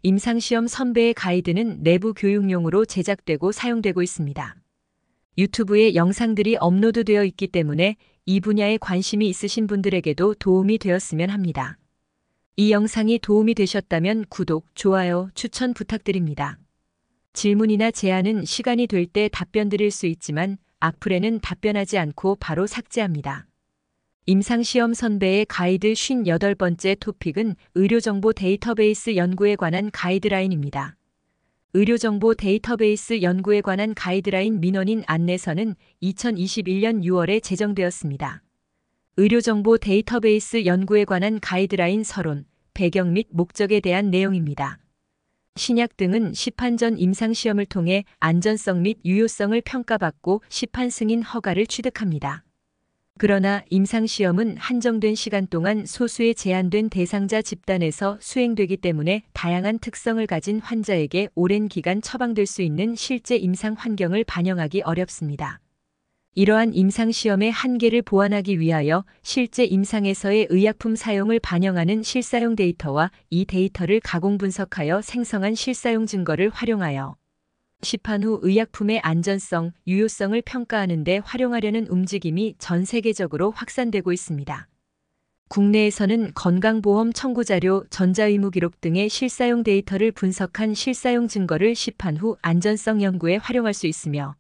임상시험 선배의 가이드는 내부 교육용으로 제작되고 사용되고 있습니다. 유튜브에 영상들이 업로드되어 있기 때문에 이 분야에 관심이 있으신 분들에게도 도움이 되었으면 합니다. 이 영상이 도움이 되셨다면 구독, 좋아요, 추천 부탁드립니다. 질문이나 제안은 시간이 될 때 답변 드릴 수 있지만 악플에는 답변하지 않고 바로 삭제합니다. 임상시험 선배의 가이드 58번째 토픽은 의료정보 데이터베이스 연구에 관한 가이드라인입니다. 의료정보 데이터베이스 연구에 관한 가이드라인 민원인 안내서는 2021년 6월에 제정되었습니다. 의료정보 데이터베이스 연구에 관한 가이드라인 서론, 배경 및 목적에 대한 내용입니다. 신약 등은 시판 전 임상시험을 통해 안전성 및 유효성을 평가받고 시판 승인 허가를 취득합니다. 그러나 임상시험은 한정된 시간 동안 소수의 제한된 대상자 집단에서 수행되기 때문에 다양한 특성을 가진 환자에게 오랜 기간 처방될 수 있는 실제 임상 환경을 반영하기 어렵습니다. 이러한 임상시험의 한계를 보완하기 위하여 실제 임상에서의 의약품 사용을 반영하는 실사용 데이터와 이 데이터를 가공 분석하여 생성한 실사용 증거를 활용하여 시판 후 의약품의 안전성, 유효성을 평가하는 데 활용하려는 움직임이 전 세계적으로 확산되고 있습니다. 국내에서는 건강보험 청구자료, 전자의무기록 등의 실사용 데이터를 분석한 실사용 증거를 시판 후 안전성 연구에 활용할 수 있으며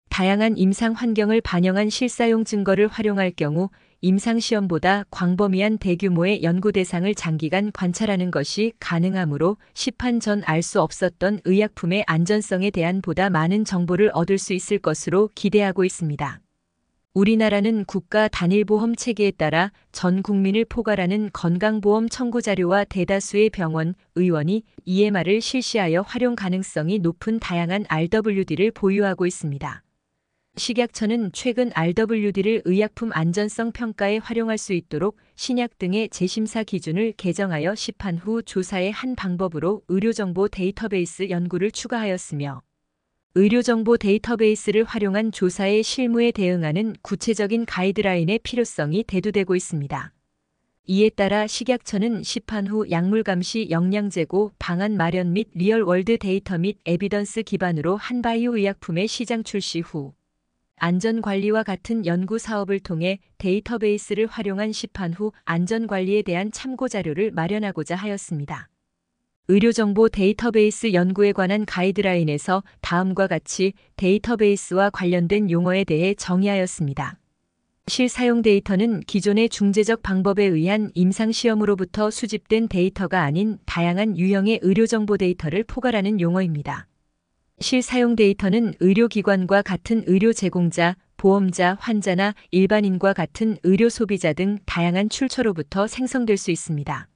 다양한 임상 환경을 반영한 실사용 증거를 활용할 경우 임상시험보다 광범위한 대규모의 연구 대상을 장기간 관찰하는 것이 가능하므로 시판 전 알 수 없었던 의약품의 안전성에 대한 보다 많은 정보를 얻을 수 있을 것으로 기대하고 있습니다. 우리나라는 국가 단일보험 체계에 따라 전 국민을 포괄하는 건강보험 청구 자료와 대다수의 병원, 의원이 EMR을 실시하여 활용 가능성이 높은 다양한 RWD를 보유하고 있습니다. 식약처는 최근 RWD를 의약품 안전성 평가에 활용할 수 있도록 신약 등의 재심사 기준을 개정하여 시판 후 조사의 한 방법으로 의료정보 데이터베이스 연구를 추가하였으며 의료정보 데이터베이스를 활용한 조사의 실무에 대응하는 구체적인 가이드라인의 필요성이 대두되고 있습니다. 이에 따라 식약처는 시판 후 약물 감시 역량 제고 방안 마련 및 리얼월드 데이터 및 에비던스 기반으로 한바이오 의약품의 시장 출시 후 안전관리와 같은 연구 사업을 통해 데이터베이스를 활용한 시판 후 안전관리에 대한 참고자료를 마련하고자 하였습니다. 의료정보 데이터베이스 연구에 관한 가이드라인에서 다음과 같이 데이터베이스와 관련된 용어에 대해 정의하였습니다. 실사용 데이터는 기존의 중재적 방법에 의한 임상시험으로부터 수집된 데이터가 아닌 다양한 유형의 의료정보 데이터를 포괄하는 용어입니다. 실사용 데이터는 의료기관과 같은 의료 제공자, 보험자, 환자나 일반인과 같은 의료 소비자 등 다양한 출처로부터 생성될 수 있습니다.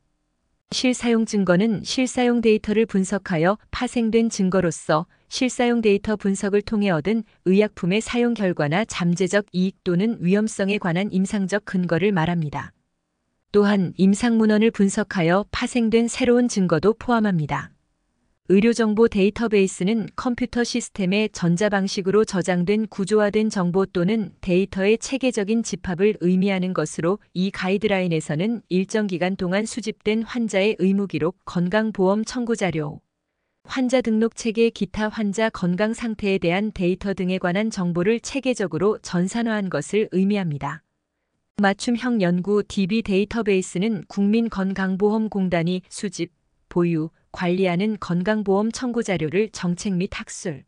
실사용 증거는 실사용 데이터를 분석하여 파생된 증거로서 실사용 데이터 분석을 통해 얻은 의약품의 사용 결과나 잠재적 이익 또는 위험성에 관한 임상적 근거를 말합니다. 또한 임상문헌을 분석하여 파생된 새로운 증거도 포함합니다. 의료정보 데이터베이스는 컴퓨터 시스템의 전자방식으로 저장된 구조화된 정보 또는 데이터의 체계적인 집합을 의미하는 것으로 이 가이드라인에서는 일정 기간 동안 수집된 환자의 의무기록, 건강보험 청구자료, 환자 등록체계 기타 환자 건강 상태에 대한 데이터 등에 관한 정보를 체계적으로 전산화한 것을 의미합니다. 맞춤형 연구 DB 데이터베이스는 국민건강보험공단이 수집, 보유, 관리하는 건강보험 청구 자료를 정책 및 학술,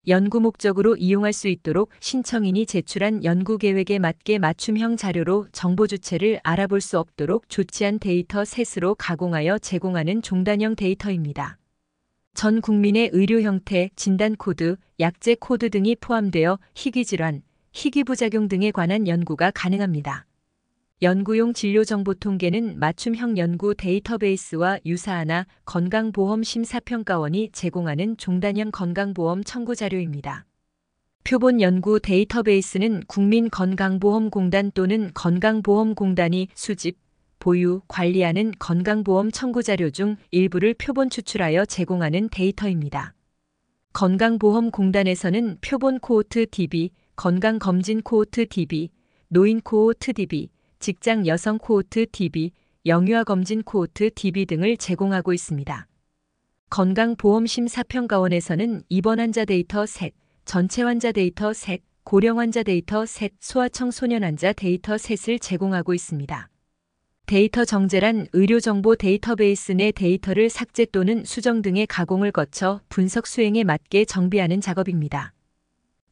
연구 목적으로 이용할 수 있도록 신청인이 제출한 연구 계획에 맞게 맞춤형 자료로 정보 주체를 알아볼 수 없도록 조치한 데이터 셋으로 가공하여 제공하는 종단형 데이터입니다. 전 국민의 의료 형태, 진단 코드, 약제 코드 등이 포함되어 희귀질환, 희귀부작용 등에 관한 연구가 가능합니다. 연구용 진료정보 통계는 맞춤형 연구 데이터베이스와 유사하나 건강보험심사평가원이 제공하는 종단형 건강보험 청구 자료입니다. 표본 연구 데이터베이스는 국민건강보험공단 또는 건강보험공단이 수집, 보유, 관리하는 건강보험 청구 자료 중 일부를 표본 추출하여 제공하는 데이터입니다. 건강보험공단에서는 표본 코호트 DB, 건강검진 코호트 DB, 노인 코호트 DB, 직장 여성 코호트 DB, 영유아 검진 코호트 DB 등을 제공하고 있습니다. 건강보험심사평가원에서는 입원 환자 데이터 셋, 전체 환자 데이터 셋, 고령 환자 데이터 셋, 소아청소년 환자 데이터 셋을 제공하고 있습니다. 데이터 정제란 의료정보 데이터베이스 내 데이터를 삭제 또는 수정 등의 가공을 거쳐 분석 수행에 맞게 정비하는 작업입니다.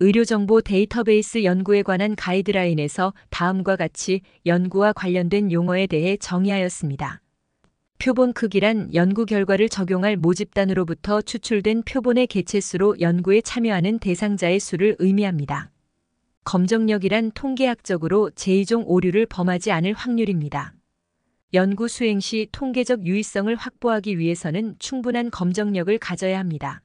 의료정보 데이터베이스 연구에 관한 가이드라인에서 다음과 같이 연구와 관련된 용어에 대해 정의하였습니다. 표본 크기란 연구 결과를 적용할 모집단으로부터 추출된 표본의 개체수로 연구에 참여하는 대상자의 수를 의미합니다. 검정력이란 통계학적으로 제2종 오류를 범하지 않을 확률입니다. 연구 수행 시 통계적 유의성을 확보하기 위해서는 충분한 검정력을 가져야 합니다.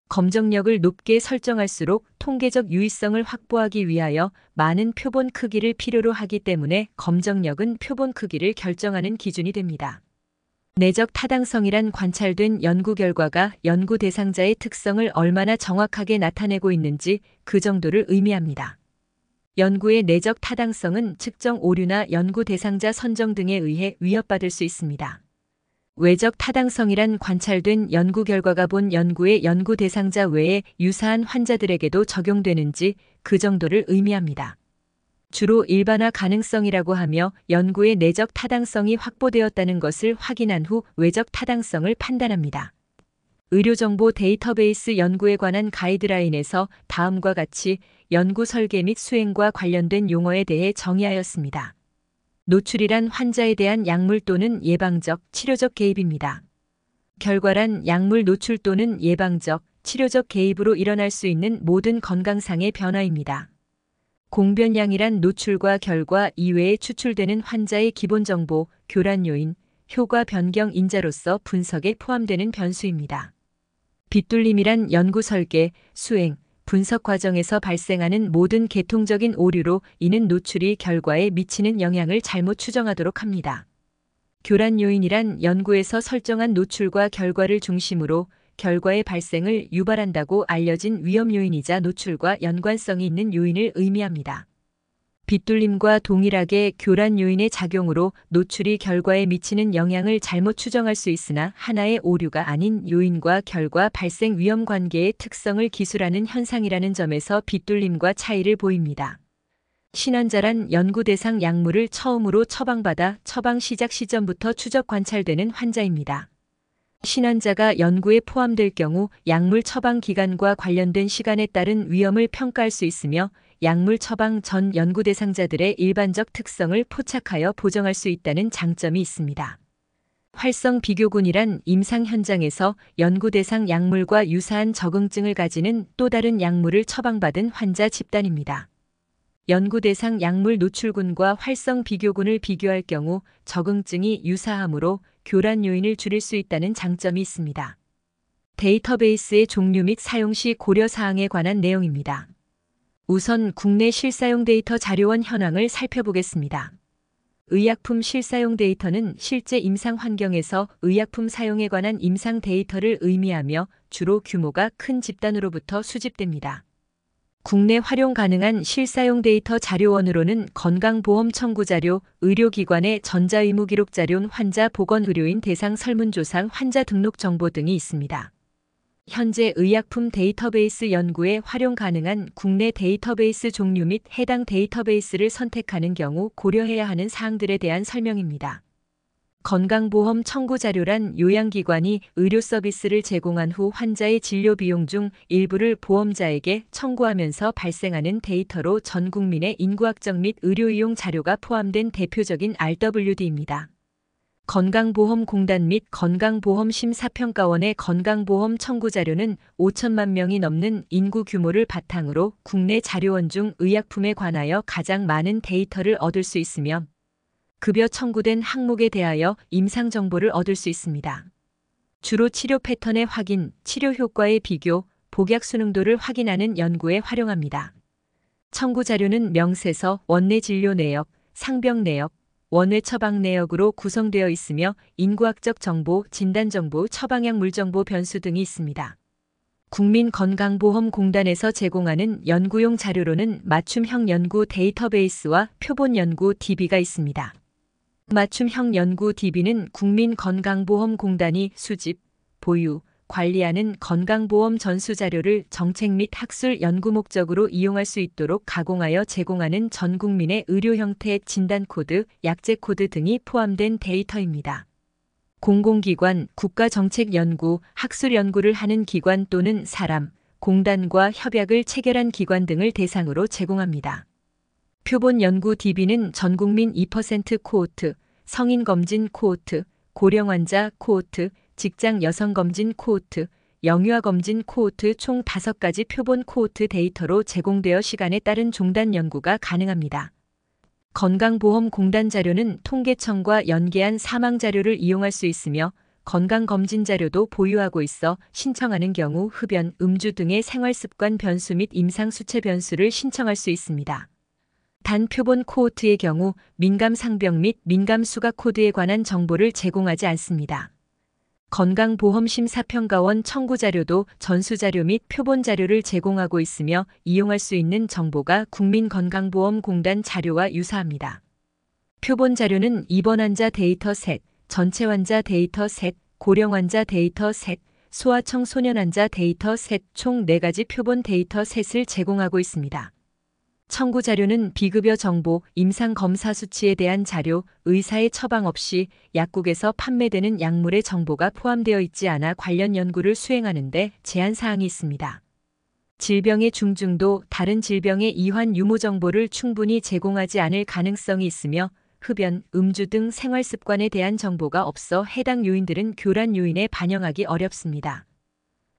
검정력을 높게 설정할수록 통계적 유의성을 확보하기 위하여 많은 표본 크기를 필요로 하기 때문에 검정력은 표본 크기를 결정하는 기준이 됩니다. 내적 타당성이란 관찰된 연구 결과가 연구 대상자의 특성을 얼마나 정확하게 나타내고 있는지 그 정도를 의미합니다. 연구의 내적 타당성은 측정 오류나 연구 대상자 선정 등에 의해 위협받을 수 있습니다. 외적 타당성이란 관찰된 연구 결과가 본 연구의 연구 대상자 외에 유사한 환자들에게도 적용되는지 그 정도를 의미합니다. 주로 일반화 가능성이라고 하며 연구의 내적 타당성이 확보되었다는 것을 확인한 후 외적 타당성을 판단합니다. 의료정보 데이터베이스 연구에 관한 가이드라인에서 다음과 같이 연구 설계 및 수행과 관련된 용어에 대해 정의하였습니다. 노출이란 환자에 대한 약물 또는 예방적, 치료적 개입입니다. 결과란 약물 노출 또는 예방적, 치료적 개입으로 일어날 수 있는 모든 건강상의 변화입니다. 공변량이란 노출과 결과 이외에 추출되는 환자의 기본 정보, 교란 요인, 효과 변경 인자로서 분석에 포함되는 변수입니다. 빗돌림이란 연구 설계, 수행, 분석 과정에서 발생하는 모든 계통적인 오류로 이는 노출이 결과에 미치는 영향을 잘못 추정하도록 합니다. 교란 요인이란 연구에서 설정한 노출과 결과를 중심으로 결과의 발생을 유발한다고 알려진 위험 요인이자 노출과 연관성이 있는 요인을 의미합니다. 빗돌림과 동일하게 교란 요인의 작용으로 노출이 결과에 미치는 영향을 잘못 추정할 수 있으나 하나의 오류가 아닌 요인과 결과 발생 위험 관계의 특성을 기술하는 현상이라는 점에서 빗돌림과 차이를 보입니다. 신환자란 연구 대상 약물을 처음으로 처방받아 처방 시작 시점부터 추적 관찰되는 환자입니다. 신환자가 연구에 포함될 경우 약물 처방 기간과 관련된 시간에 따른 위험을 평가할 수 있으며 약물 처방 전 연구 대상자들의 일반적 특성을 포착하여 보정할 수 있다는 장점이 있습니다. 활성 비교군이란 임상 현장에서 연구 대상 약물과 유사한 적응증을 가지는 또 다른 약물을 처방받은 환자 집단입니다. 연구 대상 약물 노출군과 활성 비교군을 비교할 경우 적응증이 유사하므로 교란 요인을 줄일 수 있다는 장점이 있습니다. 데이터베이스의 종류 및 사용 시 고려사항에 관한 내용입니다. 우선 국내 실사용 데이터 자료원 현황을 살펴보겠습니다. 의약품 실사용 데이터는 실제 임상 환경에서 의약품 사용에 관한 임상 데이터를 의미하며 주로 규모가 큰 집단으로부터 수집됩니다. 국내 활용 가능한 실사용 데이터 자료원으로는 건강보험 청구 자료, 의료기관의 전자의무 기록 자료, 환자 보건 의료인 대상 설문조사, 환자 등록 정보 등이 있습니다. 현재 의약품 데이터베이스 연구에 활용 가능한 국내 데이터베이스 종류 및 해당 데이터베이스를 선택하는 경우 고려해야 하는 사항들에 대한 설명입니다. 건강보험 청구 자료란 요양기관이 의료 서비스를 제공한 후 환자의 진료 비용 중 일부를 보험자에게 청구하면서 발생하는 데이터로 전 국민의 인구학적 및 의료이용 자료가 포함된 대표적인 RWD입니다. 건강보험공단 및 건강보험심사평가원의 건강보험 청구 자료는 5천만 명이 넘는 인구 규모를 바탕으로 국내 자료원 중 의약품에 관하여 가장 많은 데이터를 얻을 수 있으며 급여 청구된 항목에 대하여 임상 정보를 얻을 수 있습니다. 주로 치료 패턴의 확인, 치료 효과의 비교, 복약 수능도를 확인하는 연구에 활용합니다. 청구 자료는 명세서, 원내 진료 내역, 상병 내역, 원외 처방 내역으로 구성되어 있으며 인구학적 정보, 진단 정보, 처방약물 정보 변수 등이 있습니다. 국민건강보험공단에서 제공하는 연구용 자료로는 맞춤형 연구 데이터베이스와 표본 연구 DB가 있습니다. 맞춤형 연구 DB는 국민건강보험공단이 수집, 보유, 관리하는 건강보험 전수자료를 정책 및 학술 연구 목적으로 이용할 수 있도록 가공하여 제공하는 전 국민의 의료 형태 진단코드, 약제코드 등이 포함된 데이터입니다. 공공기관, 국가정책연구, 학술연구를 하는 기관 또는 사람, 공단과 협약을 체결한 기관 등을 대상으로 제공합니다. 표본 연구 DB는 전국민 2% 코호트, 성인검진 코호트, 고령환자 코호트, 직장 여성검진 코호트, 영유아검진 코호트 총 5가지 표본 코호트 데이터로 제공되어 시간에 따른 종단 연구가 가능합니다. 건강보험공단 자료는 통계청과 연계한 사망자료를 이용할 수 있으며 건강검진 자료도 보유하고 있어 신청하는 경우 흡연, 음주 등의 생활습관 변수 및 임상수체 변수를 신청할 수 있습니다. 단 표본 코호트의 경우 민감상병 및 민감수가 코드에 관한 정보를 제공하지 않습니다. 건강보험심사평가원 청구자료도 전수자료 및 표본자료를 제공하고 있으며 이용할 수 있는 정보가 국민건강보험공단 자료와 유사합니다. 표본자료는 입원 환자 데이터 셋, 전체 환자 데이터 셋, 고령 환자 데이터 셋, 소아청소년 환자 데이터 셋 총 4가지 표본 데이터 셋을 제공하고 있습니다. 청구 자료는 비급여 정보, 임상검사 수치에 대한 자료, 의사의 처방 없이 약국에서 판매되는 약물의 정보가 포함되어 있지 않아 관련 연구를 수행하는 데 제한사항이 있습니다. 질병의 중증도, 다른 질병의 이환 유무 정보를 충분히 제공하지 않을 가능성이 있으며 흡연, 음주 등 생활습관에 대한 정보가 없어 해당 요인들은 교란 요인에 반영하기 어렵습니다.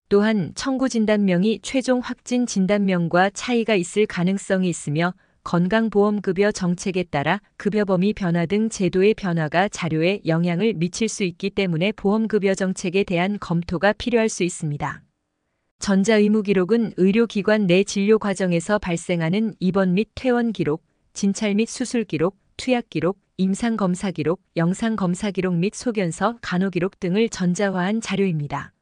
또한 청구 진단명이 최종 확진 진단명과 차이가 있을 가능성이 있으며 건강보험급여 정책에 따라 급여 범위 변화 등 제도의 변화가 자료에 영향을 미칠 수 있기 때문에 보험급여 정책에 대한 검토가 필요할 수 있습니다. 전자의무기록은 의료기관 내 진료 과정에서 발생하는 입원 및 퇴원 기록, 진찰 및 수술 기록, 투약 기록, 임상검사 기록, 영상검사 기록 및 소견서, 간호기록 등을 전자화한 자료입니다.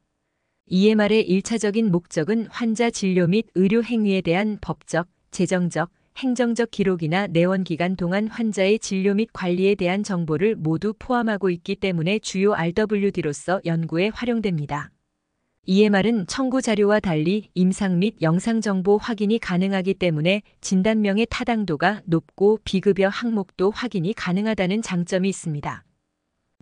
EMR의 1차적인 목적은 환자 진료 및 의료 행위에 대한 법적, 재정적, 행정적 기록이나 내원기간 동안 환자의 진료 및 관리에 대한 정보를 모두 포함하고 있기 때문에 주요 RWD로서 연구에 활용됩니다. EMR은 청구 자료와 달리 임상 및 영상 정보 확인이 가능하기 때문에 진단명의 타당도가 높고 비급여 항목도 확인이 가능하다는 장점이 있습니다.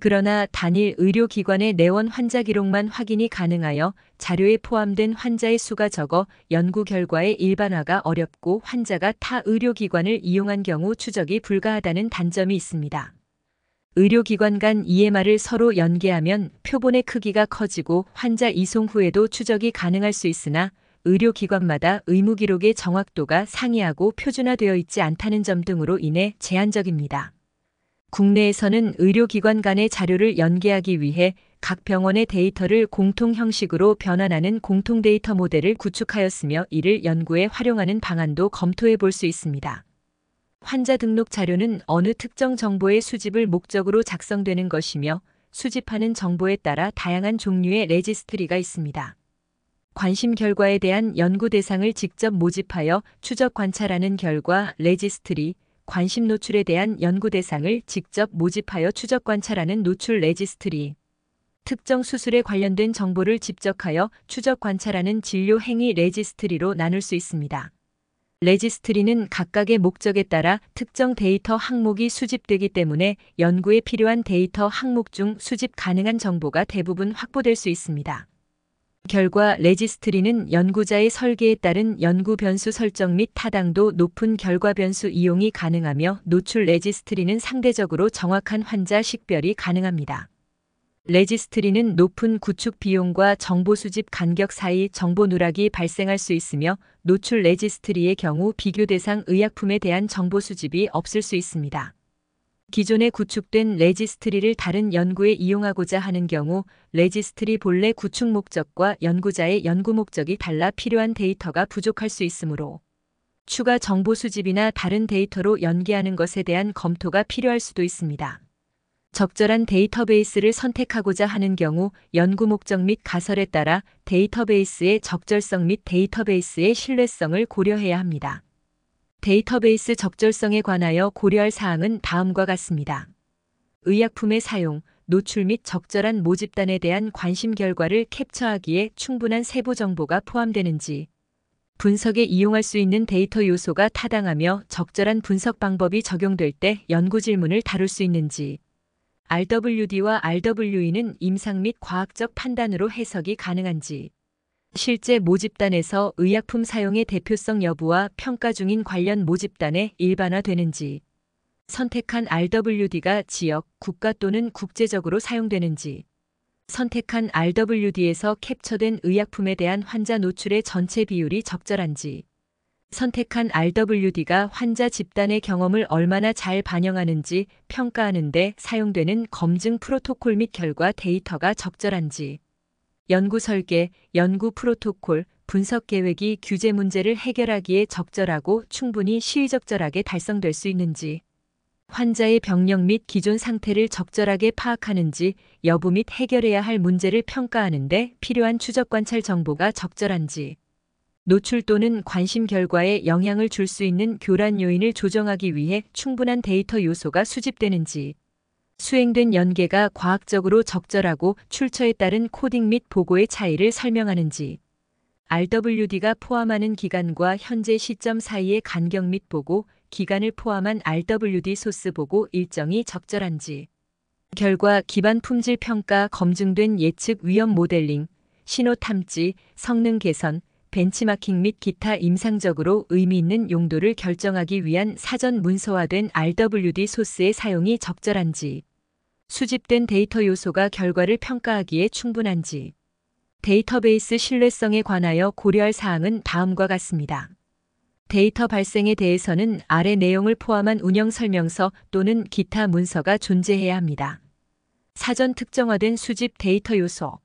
그러나 단일 의료기관의 내원 환자 기록만 확인이 가능하여 자료에 포함된 환자의 수가 적어 연구 결과의 일반화가 어렵고 환자가 타 의료기관을 이용한 경우 추적이 불가하다는 단점이 있습니다. 의료기관 간 EMR을 서로 연계하면 표본의 크기가 커지고 환자 이송 후에도 추적이 가능할 수 있으나 의료기관마다 의무기록의 정확도가 상이하고 표준화되어 있지 않다는 점 등으로 인해 제한적입니다. 국내에서는 의료기관 간의 자료를 연계하기 위해 각 병원의 데이터를 공통 형식으로 변환하는 공통 데이터 모델을 구축하였으며 이를 연구에 활용하는 방안도 검토해 볼 수 있습니다. 환자 등록 자료는 어느 특정 정보의 수집을 목적으로 작성되는 것이며 수집하는 정보에 따라 다양한 종류의 레지스트리가 있습니다. 관심 결과에 대한 연구 대상을 직접 모집하여 추적 관찰하는 결과 레지스트리, 관심 노출에 대한 연구 대상을 직접 모집하여 추적 관찰하는 노출 레지스트리, 특정 수술에 관련된 정보를 집적하여 추적 관찰하는 진료 행위 레지스트리로 나눌 수 있습니다. 레지스트리는 각각의 목적에 따라 특정 데이터 항목이 수집되기 때문에 연구에 필요한 데이터 항목 중 수집 가능한 정보가 대부분 확보될 수 있습니다. 결과 레지스트리는 연구자의 설계에 따른 연구 변수 설정 및 타당도 높은 결과 변수 이용이 가능하며 노출 레지스트리는 상대적으로 정확한 환자 식별이 가능합니다. 레지스트리는 높은 구축 비용과 정보 수집 간격 사이 정보 누락이 발생할 수 있으며 노출 레지스트리의 경우 비교 대상 의약품에 대한 정보 수집이 없을 수 있습니다. 기존에 구축된 레지스트리를 다른 연구에 이용하고자 하는 경우 레지스트리 본래 구축 목적과 연구자의 연구 목적이 달라 필요한 데이터가 부족할 수 있으므로 추가 정보 수집이나 다른 데이터로 연계하는 것에 대한 검토가 필요할 수도 있습니다. 적절한 데이터베이스를 선택하고자 하는 경우 연구 목적 및 가설에 따라 데이터베이스의 적절성 및 데이터베이스의 신뢰성을 고려해야 합니다. 데이터베이스 적절성에 관하여 고려할 사항은 다음과 같습니다. 의약품의 사용, 노출 및 적절한 모집단에 대한 관심 결과를 캡처하기에 충분한 세부 정보가 포함되는지, 분석에 이용할 수 있는 데이터 요소가 타당하며 적절한 분석 방법이 적용될 때 연구 질문을 다룰 수 있는지, RWD와 RWE는 임상 및 과학적 판단으로 해석이 가능한지, 실제 모집단에서 의약품 사용의 대표성 여부와 평가 중인 관련 모집단에 일반화되는지, 선택한 RWD가 지역, 국가 또는 국제적으로 사용되는지, 선택한 RWD에서 캡처된 의약품에 대한 환자 노출의 전체 비율이 적절한지, 선택한 RWD가 환자 집단의 경험을 얼마나 잘 반영하는지 평가하는 데 사용되는 검증 프로토콜 및 결과 데이터가 적절한지, 연구 설계, 연구 프로토콜, 분석 계획이 규제 문제를 해결하기에 적절하고 충분히 시의적절하게 달성될 수 있는지, 환자의 병력 및 기존 상태를 적절하게 파악하는지 여부 및 해결해야 할 문제를 평가하는 데 필요한 추적 관찰 정보가 적절한지, 노출 또는 관심 결과에 영향을 줄 수 있는 교란 요인을 조정하기 위해 충분한 데이터 요소가 수집되는지, 수행된 연계가 과학적으로 적절하고 출처에 따른 코딩 및 보고의 차이를 설명하는지, RWD가 포함하는 기간과 현재 시점 사이의 간격 및 보고, 기간을 포함한 RWD 소스 보고 일정이 적절한지, 결과 기반 품질 평가 검증된 예측 위험 모델링, 신호 탐지, 성능 개선, 벤치마킹 및 기타 임상적으로 의미 있는 용도를 결정하기 위한 사전 문서화된 RWD 소스의 사용이 적절한지, 수집된 데이터 요소가 결과를 평가하기에 충분한지, 데이터베이스 신뢰성에 관하여 고려할 사항은 다음과 같습니다. 데이터 발생에 대해서는 아래 내용을 포함한 운영 설명서 또는 기타 문서가 존재해야 합니다. 사전 특정화된 수집 데이터 요소,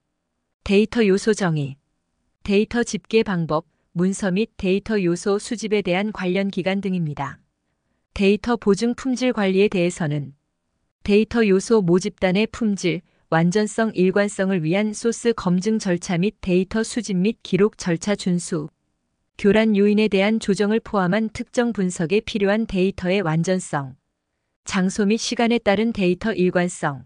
데이터 요소 정의, 데이터 집계 방법, 문서 및 데이터 요소 수집에 대한 관련 기간 등입니다. 데이터 보증 품질 관리에 대해서는 데이터 요소 모집단의 품질, 완전성, 일관성을 위한 소스 검증 절차 및 데이터 수집 및 기록 절차 준수, 교란 요인에 대한 조정을 포함한 특정 분석에 필요한 데이터의 완전성, 장소 및 시간에 따른 데이터 일관성,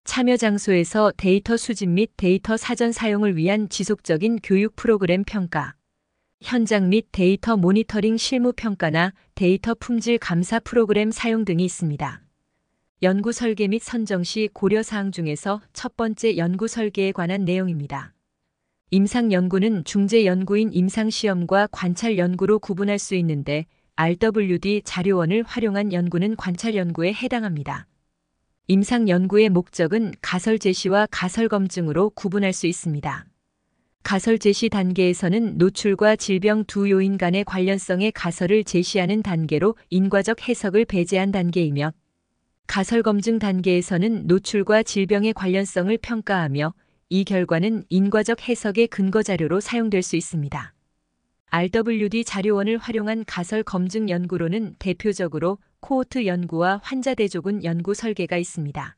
참여 장소에서 데이터 수집 및 데이터 사전 사용을 위한 지속적인 교육 프로그램 평가, 현장 및 데이터 모니터링 실무 평가나 데이터 품질 감사 프로그램 사용 등이 있습니다. 연구 설계 및 선정 시 고려사항 중에서 첫 번째 연구 설계에 관한 내용입니다. 임상 연구는 중재 연구인 임상 시험과 관찰 연구로 구분할 수 있는데 RWD 자료원을 활용한 연구는 관찰 연구에 해당합니다. 임상 연구의 목적은 가설 제시와 가설 검증으로 구분할 수 있습니다. 가설 제시 단계에서는 노출과 질병 두 요인 간의 관련성의 가설을 제시하는 단계로 인과적 해석을 배제한 단계이며, 가설 검증 단계에서는 노출과 질병의 관련성을 평가하며 이 결과는 인과적 해석의 근거 자료로 사용될 수 있습니다. RWD 자료원을 활용한 가설 검증 연구로는 대표적으로 코호트 연구와 환자 대조군 연구 설계가 있습니다.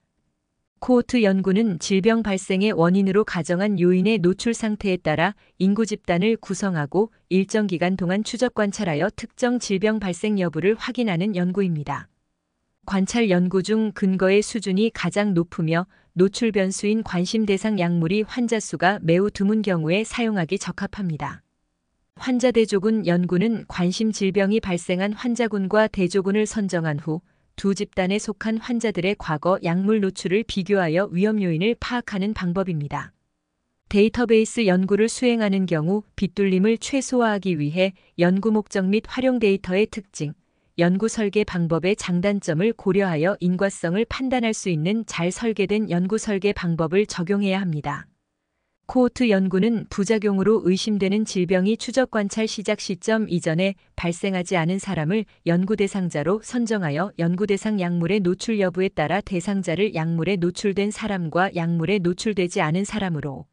코호트 연구는 질병 발생의 원인으로 가정한 요인의 노출 상태에 따라 인구 집단을 구성하고 일정 기간 동안 추적 관찰하여 특정 질병 발생 여부를 확인하는 연구입니다. 관찰 연구 중 근거의 수준이 가장 높으며 노출 변수인 관심 대상 약물이 환자 수가 매우 드문 경우에 사용하기 적합합니다. 환자 대조군 연구는 관심 질병이 발생한 환자군과 대조군을 선정한 후 두 집단에 속한 환자들의 과거 약물 노출을 비교하여 위험 요인을 파악하는 방법입니다. 데이터베이스 연구를 수행하는 경우 빗둘림을 최소화하기 위해 연구 목적 및 활용 데이터의 특징, 연구 설계 방법의 장단점을 고려하여 인과성을 판단할 수 있는 잘 설계된 연구 설계 방법을 적용해야 합니다. 코호트 연구는 부작용으로 의심되는 질병이 추적 관찰 시작 시점 이전에 발생하지 않은 사람을 연구 대상자로 선정하여 연구 대상 약물의 노출 여부에 따라 대상자를 약물에 노출된 사람과 약물에 노출되지 않은 사람으로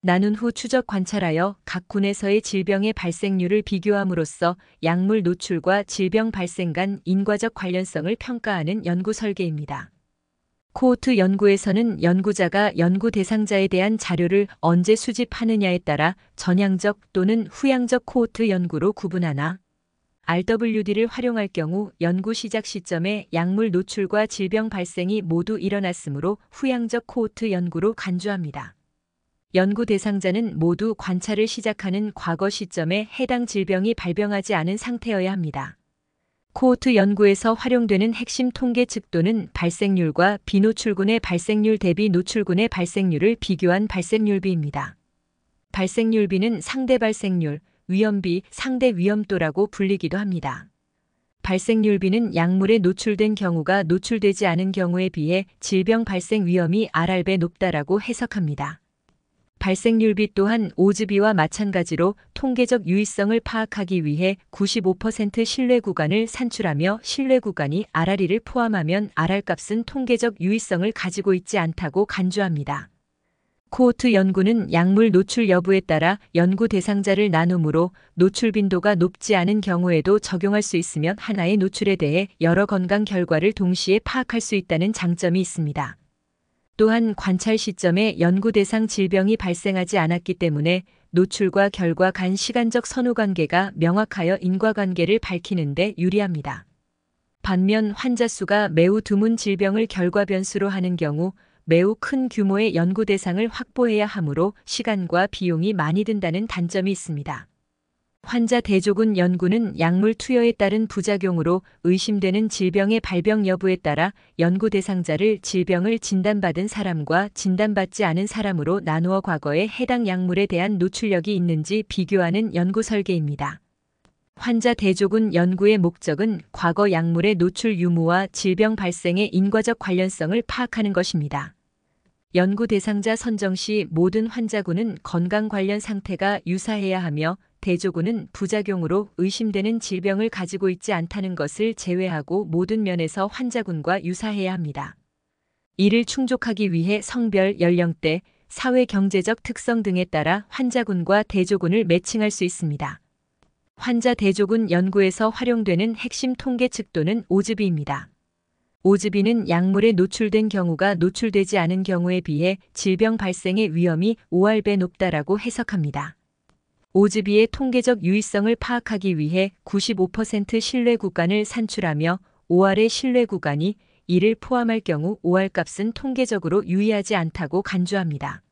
나눈 후 추적 관찰하여 각 군에서의 질병의 발생률을 비교함으로써 약물 노출과 질병 발생 간 인과적 관련성을 평가하는 연구 설계입니다. 코호트 연구에서는 연구자가 연구 대상자에 대한 자료를 언제 수집하느냐에 따라 전향적 또는 후향적 코호트 연구로 구분하나 RWD를 활용할 경우 연구 시작 시점에 약물 노출과 질병 발생이 모두 일어났으므로 후양적 코호트 연구로 간주합니다. 연구 대상자는 모두 관찰을 시작하는 과거 시점에 해당 질병이 발병하지 않은 상태여야 합니다. 코호트 연구에서 활용되는 핵심 통계 측도는 발생률과 비노출군의 발생률 대비 노출군의 발생률을 비교한 발생률비입니다. 발생률비는 상대 발생률, 위험비, 상대 위험도라고 불리기도 합니다. 발생률비는 약물에 노출된 경우가 노출되지 않은 경우에 비해 질병 발생 위험이 R배 높다라고 해석합니다. 발생률비 또한 오즈비와 마찬가지로 통계적 유의성을 파악하기 위해 95% 신뢰 구간을 산출하며 신뢰 구간이 RRE를 포함하면 R값은 통계적 유의성을 가지고 있지 않다고 간주합니다. 코호트 연구는 약물 노출 여부에 따라 연구 대상자를 나누므로 노출 빈도가 높지 않은 경우에도 적용할 수 있으며 하나의 노출에 대해 여러 건강 결과를 동시에 파악할 수 있다는 장점이 있습니다. 또한 관찰 시점에 연구 대상 질병이 발생하지 않았기 때문에 노출과 결과 간 시간적 선후관계가 명확하여 인과관계를 밝히는 데 유리합니다. 반면 환자 수가 매우 드문 질병을 결과 변수로 하는 경우 매우 큰 규모의 연구 대상을 확보해야 하므로 시간과 비용이 많이 든다는 단점이 있습니다. 환자 대조군 연구는 약물 투여에 따른 부작용으로 의심되는 질병의 발병 여부에 따라 연구 대상자를 질병을 진단받은 사람과 진단받지 않은 사람으로 나누어 과거에 해당 약물에 대한 노출력이 있는지 비교하는 연구 설계입니다. 환자 대조군 연구의 목적은 과거 약물의 노출 유무와 질병 발생의 인과적 관련성을 파악하는 것입니다. 연구 대상자 선정 시 모든 환자군은 건강 관련 상태가 유사해야 하며 대조군은 부작용으로 의심되는 질병을 가지고 있지 않다는 것을 제외하고 모든 면에서 환자군과 유사해야 합니다. 이를 충족하기 위해 성별, 연령대, 사회 경제적 특성 등에 따라 환자군과 대조군을 매칭할 수 있습니다. 환자 대조군 연구에서 활용되는 핵심 통계 측도는 오즈비입니다. 오즈비는 약물에 노출된 경우가 노출되지 않은 경우에 비해 질병 발생의 위험이 5R배 높다라고 해석합니다. 오즈비의 통계적 유의성을 파악하기 위해 95% 신뢰 구간을 산출하며 5R의 신뢰 구간이 이를 포함할 경우 5R값은 통계적으로 유의하지 않다고 간주합니다.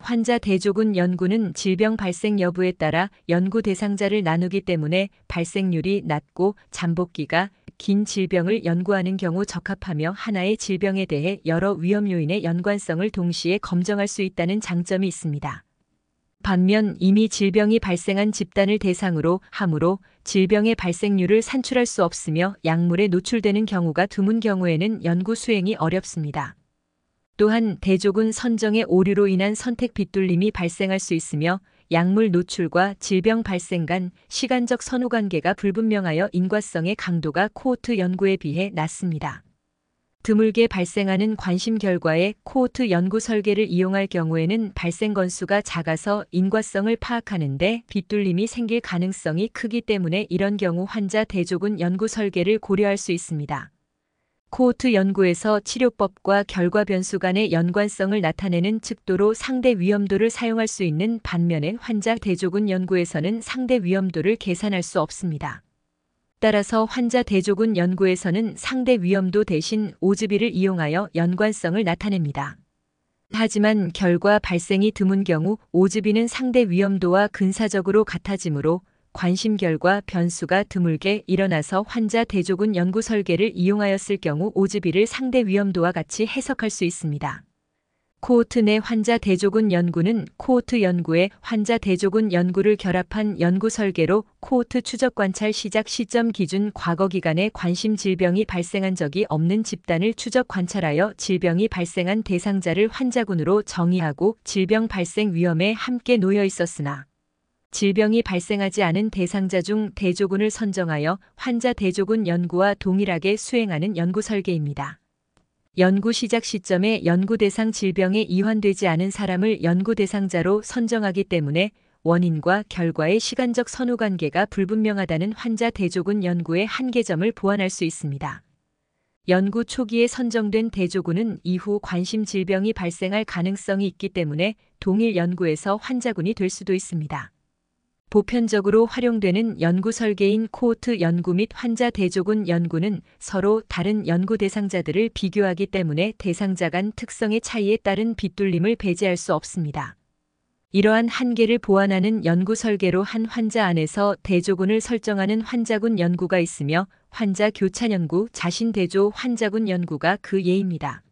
환자 대조군 연구는 질병 발생 여부에 따라 연구 대상자를 나누기 때문에 발생률이 낮고 잠복기가 긴 질병을 연구하는 경우 적합하며 하나의 질병에 대해 여러 위험 요인의 연관성을 동시에 검증할 수 있다는 장점이 있습니다. 반면 이미 질병이 발생한 집단을 대상으로 하므로 질병의 발생률을 산출할 수 없으며 약물에 노출되는 경우가 드문 경우에는 연구 수행이 어렵습니다. 또한 대조군 선정의 오류로 인한 선택 빗둘림이 발생할 수 있으며 약물 노출과 질병 발생 간 시간적 선후관계가 불분명하여 인과성의 강도가 코호트 연구에 비해 낮습니다. 드물게 발생하는 관심 결과에 코호트 연구 설계를 이용할 경우에는 발생 건수가 작아서 인과성을 파악하는 데 빗둘림이 생길 가능성이 크기 때문에 이런 경우 환자 대조군 연구 설계를 고려할 수 있습니다. 코호트 연구에서 치료법과 결과 변수 간의 연관성을 나타내는 측도로 상대 위험도를 사용할 수 있는 반면에 환자 대조군 연구에서는 상대 위험도를 계산할 수 없습니다. 따라서 환자 대조군 연구에서는 상대 위험도 대신 오즈비를 이용하여 연관성을 나타냅니다. 하지만 결과 발생이 드문 경우 오즈비는 상대 위험도와 근사적으로 같아지므로 관심 결과 변수가 드물게 일어나서 환자 대조군 연구 설계를 이용하였을 경우 오즈비를 상대 위험도와 같이 해석할 수 있습니다. 코호트 내 환자 대조군 연구는 코호트 연구에 환자 대조군 연구를 결합한 연구 설계로 코호트 추적 관찰 시작 시점 기준 과거 기간에 관심 질병이 발생한 적이 없는 집단을 추적 관찰하여 질병이 발생한 대상자를 환자군으로 정의하고 질병 발생 위험에 함께 놓여 있었으나 질병이 발생하지 않은 대상자 중 대조군을 선정하여 환자 대조군 연구와 동일하게 수행하는 연구 설계입니다. 연구 시작 시점에 연구 대상 질병에 이환되지 않은 사람을 연구 대상자로 선정하기 때문에 원인과 결과의 시간적 선후관계가 불분명하다는 환자 대조군 연구의 한계점을 보완할 수 있습니다. 연구 초기에 선정된 대조군은 이후 관심 질병이 발생할 가능성이 있기 때문에 동일 연구에서 환자군이 될 수도 있습니다. 보편적으로 활용되는 연구 설계인 코호트 연구 및 환자 대조군 연구는 서로 다른 연구 대상자들을 비교하기 때문에 대상자 간 특성의 차이에 따른 빗돌림을 배제할 수 없습니다. 이러한 한계를 보완하는 연구 설계로 한 환자 안에서 대조군을 설정하는 환자군 연구가 있으며 환자 교차 연구, 자신 대조 환자군 연구가 그 예입니다.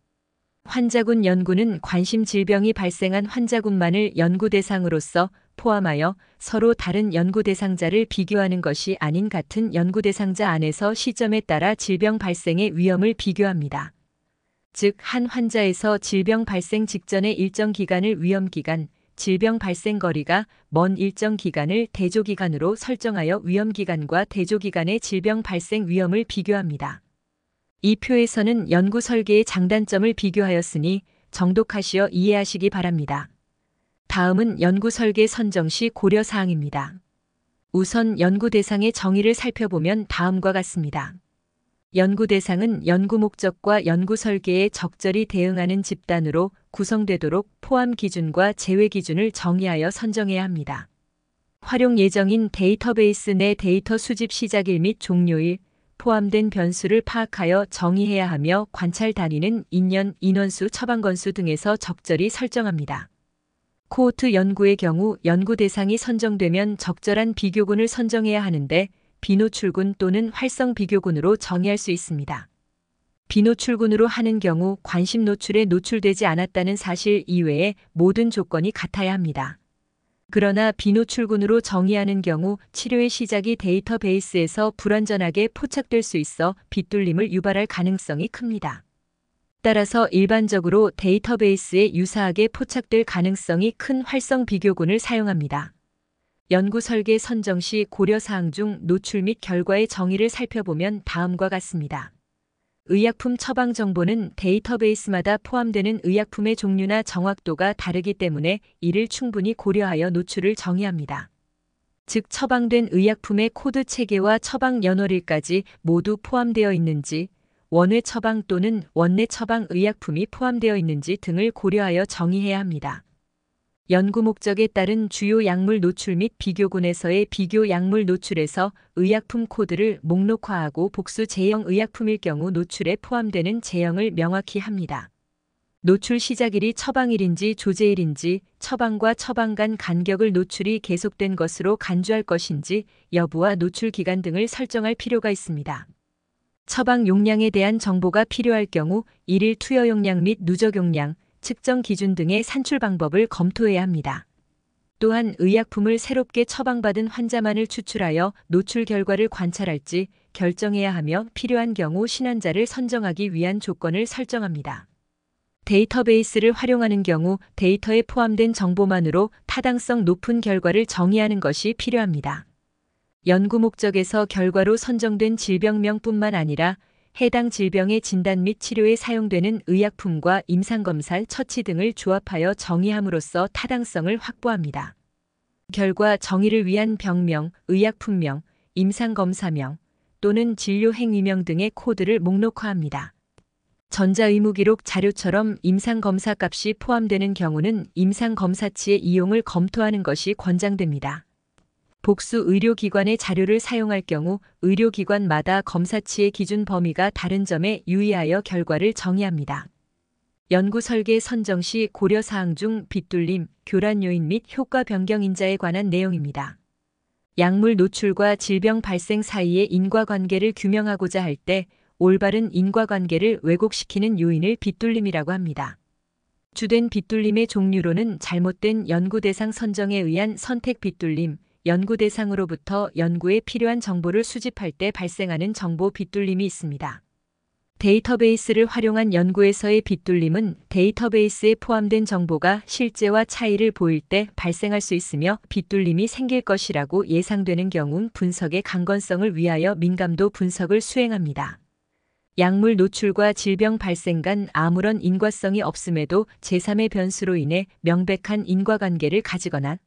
환자군 연구는 관심 질병이 발생한 환자군만을 연구 대상으로서 포함하여 서로 다른 연구 대상자를 비교하는 것이 아닌 같은 연구 대상자 안에서 시점에 따라 질병 발생의 위험을 비교합니다. 즉, 한 환자에서 질병 발생 직전의 일정 기간을 위험 기간, 질병 발생 거리가 먼 일정 기간을 대조 기간으로 설정하여 위험 기간과 대조 기간의 질병 발생 위험을 비교합니다. 이 표에서는 연구 설계의 장단점을 비교하였으니 정독하시어 이해하시기 바랍니다. 다음은 연구 설계 선정 시 고려 사항입니다. 우선 연구 대상의 정의를 살펴보면 다음과 같습니다. 연구 대상은 연구 목적과 연구 설계에 적절히 대응하는 집단으로 구성되도록 포함 기준과 제외 기준을 정의하여 선정해야 합니다. 활용 예정인 데이터베이스 내 데이터 수집 시작일 및 종료일, 포함된 변수를 파악하여 정의해야 하며 관찰 단위는 인연, 인원수, 처방 건수 등에서 적절히 설정합니다. 코호트 연구의 경우 연구 대상이 선정되면 적절한 비교군을 선정해야 하는데 비노출군 또는 활성 비교군으로 정의할 수 있습니다. 비노출군으로 하는 경우 관심 노출에 노출되지 않았다는 사실 이외의 모든 조건이 같아야 합니다. 그러나 비노출군으로 정의하는 경우 치료의 시작이 데이터베이스에서 불완전하게 포착될 수 있어 빗돌림을 유발할 가능성이 큽니다. 따라서 일반적으로 데이터베이스에 유사하게 포착될 가능성이 큰 활성 비교군을 사용합니다. 연구 설계 선정 시 고려사항 중 노출 및 결과의 정의를 살펴보면 다음과 같습니다. 의약품 처방 정보는 데이터베이스마다 포함되는 의약품의 종류나 정확도가 다르기 때문에 이를 충분히 고려하여 노출을 정의합니다. 즉 처방된 의약품의 코드 체계와 처방 연월일까지 모두 포함되어 있는지, 원외 처방 또는 원내 처방 의약품이 포함되어 있는지 등을 고려하여 정의해야 합니다. 연구 목적에 따른 주요 약물 노출 및 비교군에서의 비교 약물 노출에서 의약품 코드를 목록화하고 복수 제형 의약품일 경우 노출에 포함되는 제형을 명확히 합니다. 노출 시작일이 처방일인지 조제일인지, 처방과 처방 간 간격을 노출이 계속된 것으로 간주할 것인지 여부와 노출 기간 등을 설정할 필요가 있습니다. 처방 용량에 대한 정보가 필요할 경우 일일 투여 용량 및 누적 용량, 측정 기준 등의 산출 방법을 검토해야 합니다. 또한 의약품을 새롭게 처방받은 환자만을 추출하여 노출 결과를 관찰할지 결정해야 하며 필요한 경우 신환자를 선정하기 위한 조건을 설정합니다. 데이터베이스를 활용하는 경우 데이터에 포함된 정보만으로 타당성 높은 결과를 정의하는 것이 필요합니다. 연구 목적에서 결과로 선정된 질병명뿐만 아니라 해당 질병의 진단 및 치료에 사용되는 의약품과 임상검사, 처치 등을 조합하여 정의함으로써 타당성을 확보합니다. 결과 정의를 위한 병명, 의약품명, 임상검사명 또는 진료행위명 등의 코드를 목록화합니다. 전자의무기록 자료처럼 임상검사 값이 포함되는 경우는 임상검사치의 이용을 검토하는 것이 권장됩니다. 복수 의료기관의 자료를 사용할 경우 의료기관마다 검사치의 기준 범위가 다른 점에 유의하여 결과를 정의합니다. 연구 설계 선정 시 고려사항 중 빗돌림, 교란 요인 및 효과 변경 인자에 관한 내용입니다. 약물 노출과 질병 발생 사이의 인과관계를 규명하고자 할 때 올바른 인과관계를 왜곡시키는 요인을 빗돌림이라고 합니다. 주된 빗돌림의 종류로는 잘못된 연구 대상 선정에 의한 선택 빗돌림, 연구 대상으로부터 연구에 필요한 정보를 수집할 때 발생하는 정보 빗돌림이 있습니다. 데이터베이스를 활용한 연구에서의 빗돌림은 데이터베이스에 포함된 정보가 실제와 차이를 보일 때 발생할 수 있으며 빗돌림이 생길 것이라고 예상되는 경우 분석의 강건성을 위하여 민감도 분석을 수행합니다. 약물 노출과 질병 발생 간 아무런 인과성이 없음에도 제3의 변수로 인해 명백한 인과관계를 가지거나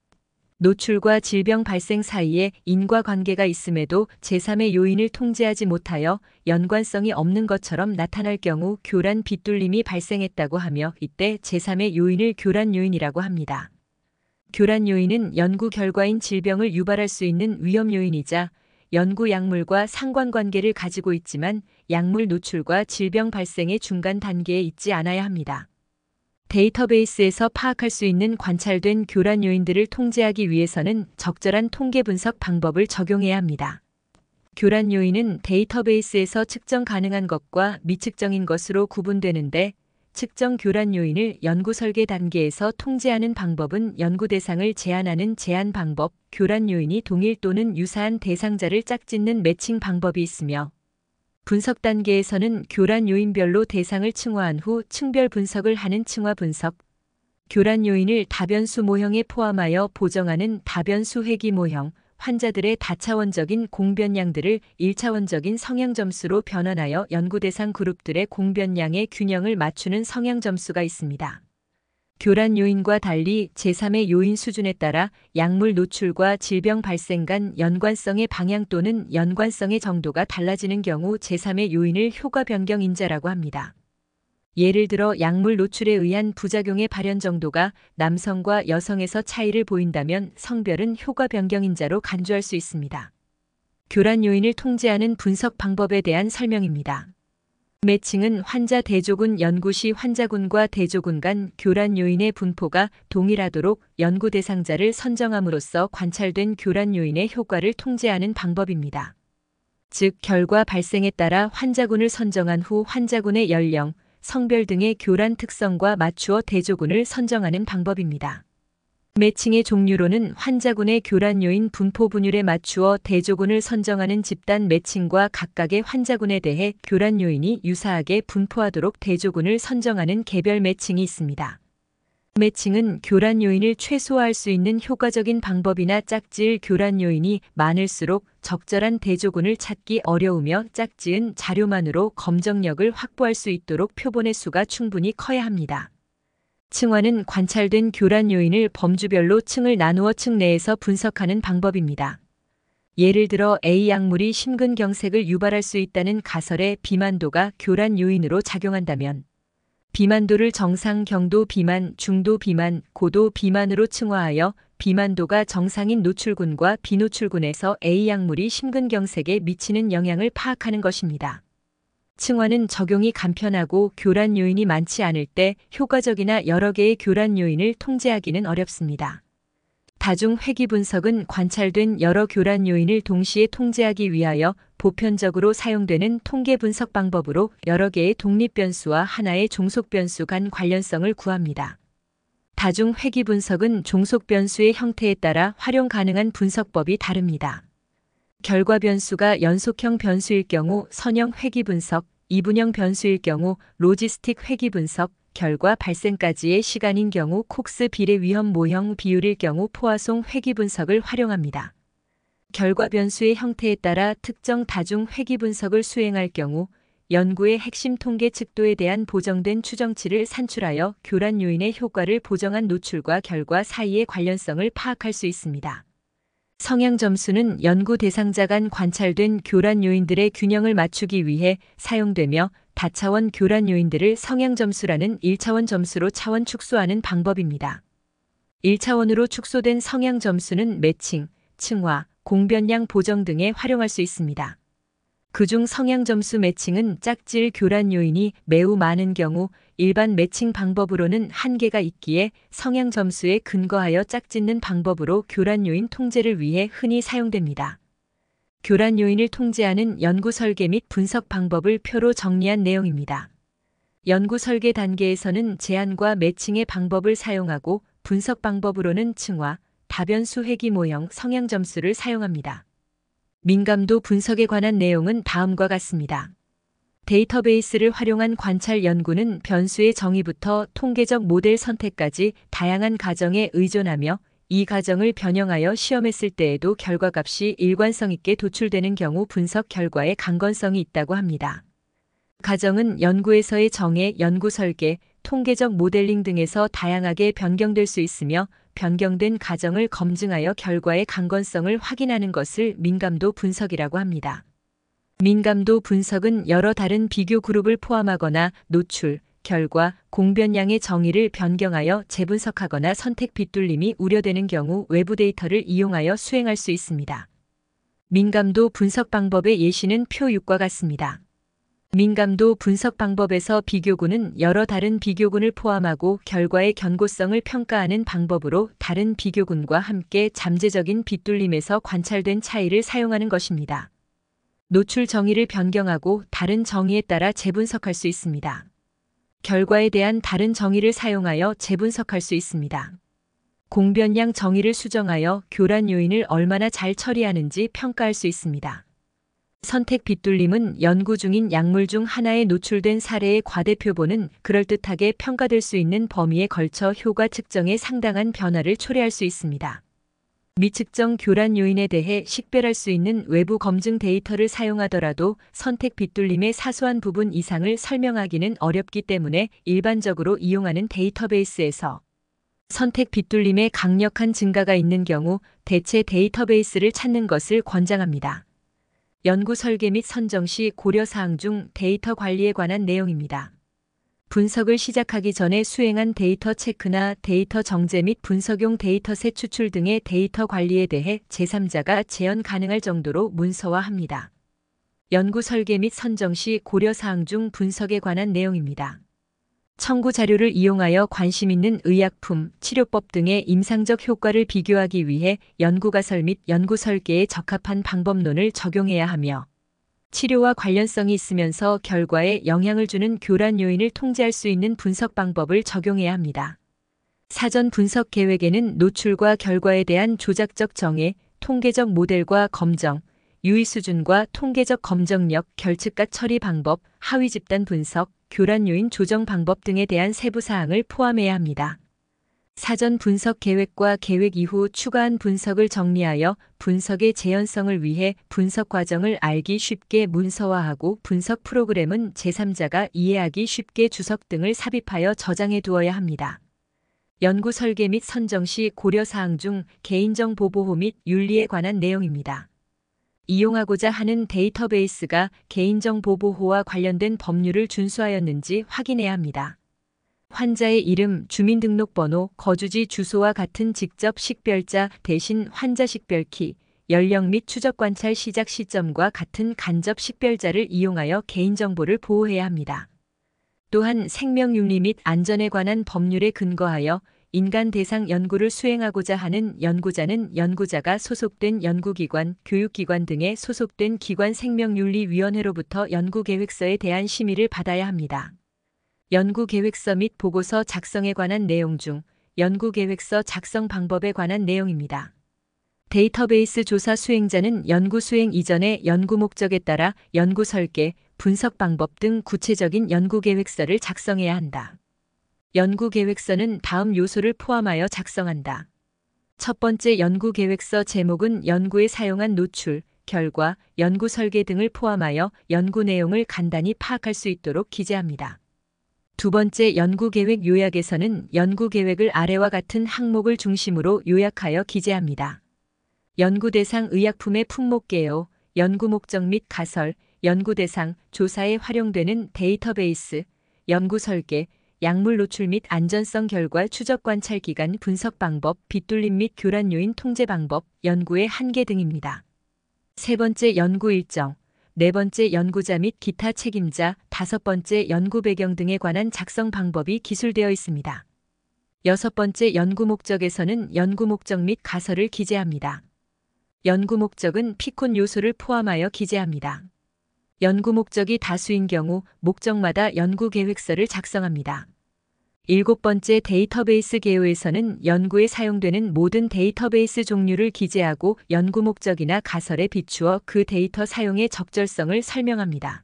노출과 질병 발생 사이에 인과관계가 있음에도 제3의 요인을 통제하지 못하여 연관성이 없는 것처럼 나타날 경우 교란 빗돌림이 발생했다고 하며 이때 제3의 요인을 교란 요인이라고 합니다. 교란 요인은 연구 결과인 질병을 유발할 수 있는 위험 요인이자 연구 약물과 상관관계를 가지고 있지만 약물 노출과 질병 발생의 중간 단계에 있지 않아야 합니다. 데이터베이스에서 파악할 수 있는 관찰된 교란 요인들을 통제하기 위해서는 적절한 통계 분석 방법을 적용해야 합니다. 교란 요인은 데이터베이스에서 측정 가능한 것과 미측정인 것으로 구분되는데, 측정 교란 요인을 연구 설계 단계에서 통제하는 방법은 연구 대상을 제한하는 제한 방법, 교란 요인이 동일 또는 유사한 대상자를 짝짓는 매칭 방법이 있으며, 분석 단계에서는 교란 요인별로 대상을 층화한 후 층별 분석을 하는 층화 분석, 교란 요인을 다변수 모형에 포함하여 보정하는 다변수 회귀 모형, 환자들의 다차원적인 공변량들을 1차원적인 성향 점수로 변환하여 연구 대상 그룹들의 공변량의 균형을 맞추는 성향 점수가 있습니다. 교란 요인과 달리 제3의 요인 수준에 따라 약물 노출과 질병 발생 간 연관성의 방향 또는 연관성의 정도가 달라지는 경우 제3의 요인을 효과 변경 인자라고 합니다. 예를 들어 약물 노출에 의한 부작용의 발현 정도가 남성과 여성에서 차이를 보인다면 성별은 효과 변경 인자로 간주할 수 있습니다. 교란 요인을 통제하는 분석 방법에 대한 설명입니다. 매칭은 환자 대조군 연구 시 환자군과 대조군 간 교란 요인의 분포가 동일하도록 연구 대상자를 선정함으로써 관찰된 교란 요인의 효과를 통제하는 방법입니다. 즉, 결과 발생에 따라 환자군을 선정한 후 환자군의 연령, 성별 등의 교란 특성과 맞추어 대조군을 선정하는 방법입니다. 매칭의 종류로는 환자군의 교란 요인 분포 분율에 맞추어 대조군을 선정하는 집단 매칭과 각각의 환자군에 대해 교란 요인이 유사하게 분포하도록 대조군을 선정하는 개별 매칭이 있습니다. 매칭은 교란 요인을 최소화할 수 있는 효과적인 방법이나 짝지을 교란 요인이 많을수록 적절한 대조군을 찾기 어려우며 짝지은 자료만으로 검정력을 확보할 수 있도록 표본의 수가 충분히 커야 합니다. 층화는 관찰된 교란 요인을 범주별로 층을 나누어 층 내에서 분석하는 방법입니다. 예를 들어 A 약물이 심근경색을 유발할 수 있다는 가설에 비만도가 교란 요인으로 작용한다면 비만도를 정상 경도 비만, 중도 비만, 고도 비만으로 층화하여 비만도가 정상인 노출군과 비노출군에서 A 약물이 심근경색에 미치는 영향을 파악하는 것입니다. 층화는 적용이 간편하고 교란 요인이 많지 않을 때 효과적이나 여러 개의 교란 요인을 통제하기는 어렵습니다. 다중 회귀 분석은 관찰된 여러 교란 요인을 동시에 통제하기 위하여 보편적으로 사용되는 통계 분석 방법으로 여러 개의 독립 변수와 하나의 종속 변수 간 관련성을 구합니다. 다중 회귀 분석은 종속 변수의 형태에 따라 활용 가능한 분석법이 다릅니다. 결과 변수가 연속형 변수일 경우 선형 회귀 분석, 이분형 변수일 경우 로지스틱 회귀 분석, 결과 발생까지의 시간인 경우 콕스 비례 위험 모형 비율일 경우 포화송 회귀 분석을 활용합니다. 결과 변수의 형태에 따라 특정 다중 회귀 분석을 수행할 경우 연구의 핵심 통계 측도에 대한 보정된 추정치를 산출하여 교란 요인의 효과를 보정한 노출과 결과 사이의 관련성을 파악할 수 있습니다. 성향 점수는 연구 대상자 간 관찰된 교란 요인들의 균형을 맞추기 위해 사용되며 다차원 교란 요인들을 성향 점수라는 1차원 점수로 차원 축소하는 방법입니다. 1차원으로 축소된 성향 점수는 매칭, 층화, 공변량 보정 등에 활용할 수 있습니다. 그중 성향 점수 매칭은 짝질 교란 요인이 매우 많은 경우 일반 매칭 방법으로는 한계가 있기에 성향 점수에 근거하여 짝짓는 방법으로 교란 요인 통제를 위해 흔히 사용됩니다. 교란 요인을 통제하는 연구 설계 및 분석 방법을 표로 정리한 내용입니다. 연구 설계 단계에서는 제한과 매칭의 방법을 사용하고 분석 방법으로는 층화, 다변수 회귀 모형 성향 점수를 사용합니다. 민감도 분석에 관한 내용은 다음과 같습니다. 데이터베이스를 활용한 관찰 연구는 변수의 정의부터 통계적 모델 선택까지 다양한 가정에 의존하며 이 가정을 변형하여 시험했을 때에도 결과값이 일관성 있게 도출되는 경우 분석 결과에 강건성이 있다고 합니다. 가정은 연구에서의 정의, 연구 설계, 통계적 모델링 등에서 다양하게 변경될 수 있으며 변경된 가정을 검증하여 결과의 강건성을 확인하는 것을 민감도 분석이라고 합니다. 민감도 분석은 여러 다른 비교 그룹을 포함하거나 노출, 결과, 공변량의 정의를 변경하여 재분석하거나 선택 빗둘림이 우려되는 경우 외부 데이터를 이용하여 수행할 수 있습니다. 민감도 분석 방법의 예시는 표 6과 같습니다. 민감도 분석 방법에서 비교군은 여러 다른 비교군을 포함하고 결과의 견고성을 평가하는 방법으로 다른 비교군과 함께 잠재적인 빗둘림에서 관찰된 차이를 사용하는 것입니다. 노출 정의를 변경하고 다른 정의에 따라 재분석할 수 있습니다. 결과에 대한 다른 정의를 사용하여 재분석할 수 있습니다. 공변량 정의를 수정하여 교란 요인을 얼마나 잘 처리하는지 평가할 수 있습니다. 선택 빗둘림은 연구 중인 약물 중 하나에 노출된 사례의 과대표본은 그럴듯하게 평가될 수 있는 범위에 걸쳐 효과 측정에 상당한 변화를 초래할 수 있습니다. 미측정 교란 요인에 대해 식별할 수 있는 외부 검증 데이터를 사용하더라도 선택 빗둘림의 사소한 부분 이상을 설명하기는 어렵기 때문에 일반적으로 이용하는 데이터베이스에서 선택 빗둘림의 강력한 증가가 있는 경우 대체 데이터베이스를 찾는 것을 권장합니다. 연구 설계 및 선정 시 고려사항 중 데이터 관리에 관한 내용입니다. 분석을 시작하기 전에 수행한 데이터 체크나 데이터 정제 및 분석용 데이터셋 추출 등의 데이터 관리에 대해 제3자가 재현 가능할 정도로 문서화합니다. 연구 설계 및 선정 시 고려사항 중 분석에 관한 내용입니다. 청구 자료를 이용하여 관심 있는 의약품, 치료법 등의 임상적 효과를 비교하기 위해 연구가설 및 연구 설계에 적합한 방법론을 적용해야 하며 치료와 관련성이 있으면서 결과에 영향을 주는 교란 요인을 통제할 수 있는 분석 방법을 적용해야 합니다. 사전 분석 계획에는 노출과 결과에 대한 조작적 정의, 통계적 모델과 검정, 유의 수준과 통계적 검정력, 결측과 처리 방법, 하위 집단 분석, 교란 요인 조정 방법 등에 대한 세부 사항을 포함해야 합니다. 사전 분석 계획과 계획 이후 추가한 분석을 정리하여 분석의 재현성을 위해 분석 과정을 알기 쉽게 문서화하고 분석 프로그램은 제3자가 이해하기 쉽게 주석 등을 삽입하여 저장해 두어야 합니다. 연구 설계 및 선정 시 고려사항 중 개인정보 보호 및 윤리에 관한 내용입니다. 이용하고자 하는 데이터베이스가 개인정보 보호와 관련된 법률을 준수하였는지 확인해야 합니다. 환자의 이름, 주민등록번호, 거주지 주소와 같은 직접 식별자 대신 환자 식별키, 연령 및 추적 관찰 시작 시점과 같은 간접 식별자를 이용하여 개인정보를 보호해야 합니다. 또한 생명윤리 및 안전에 관한 법률에 근거하여 인간 대상 연구를 수행하고자 하는 연구자는 연구자가 소속된 연구기관, 교육기관 등에 소속된 기관 생명윤리위원회로부터 연구계획서에 대한 심의를 받아야 합니다. 연구계획서 및 보고서 작성에 관한 내용 중 연구계획서 작성 방법에 관한 내용입니다. 데이터베이스 조사 수행자는 연구 수행 이전에 연구 목적에 따라 연구 설계, 분석 방법 등 구체적인 연구계획서를 작성해야 한다. 연구계획서는 다음 요소를 포함하여 작성한다. 첫 번째 연구계획서 제목은 연구에 사용한 노출, 결과, 연구 설계 등을 포함하여 연구 내용을 간단히 파악할 수 있도록 기재합니다. 두 번째 연구계획 요약에서는 연구계획을 아래와 같은 항목을 중심으로 요약하여 기재합니다. 연구 대상 의약품의 품목 개요, 연구 목적 및 가설, 연구 대상, 조사에 활용되는 데이터베이스, 연구 설계, 약물 노출 및 안전성 결과 추적 관찰 기간 분석 방법, 빗둘림 및 교란 요인 통제 방법, 연구의 한계 등입니다. 세 번째 연구 일정, 네 번째 연구자 및 기타 책임자, 다섯 번째 연구 배경 등에 관한 작성 방법이 기술되어 있습니다. 여섯 번째 연구 목적에서는 연구 목적 및 가설을 기재합니다. 연구 목적은 피콘 요소를 포함하여 기재합니다. 연구 목적이 다수인 경우 목적마다 연구 계획서를 작성합니다. 일곱 번째 데이터베이스 개요에서는 연구에 사용되는 모든 데이터베이스 종류를 기재하고 연구 목적이나 가설에 비추어 그 데이터 사용의 적절성을 설명합니다.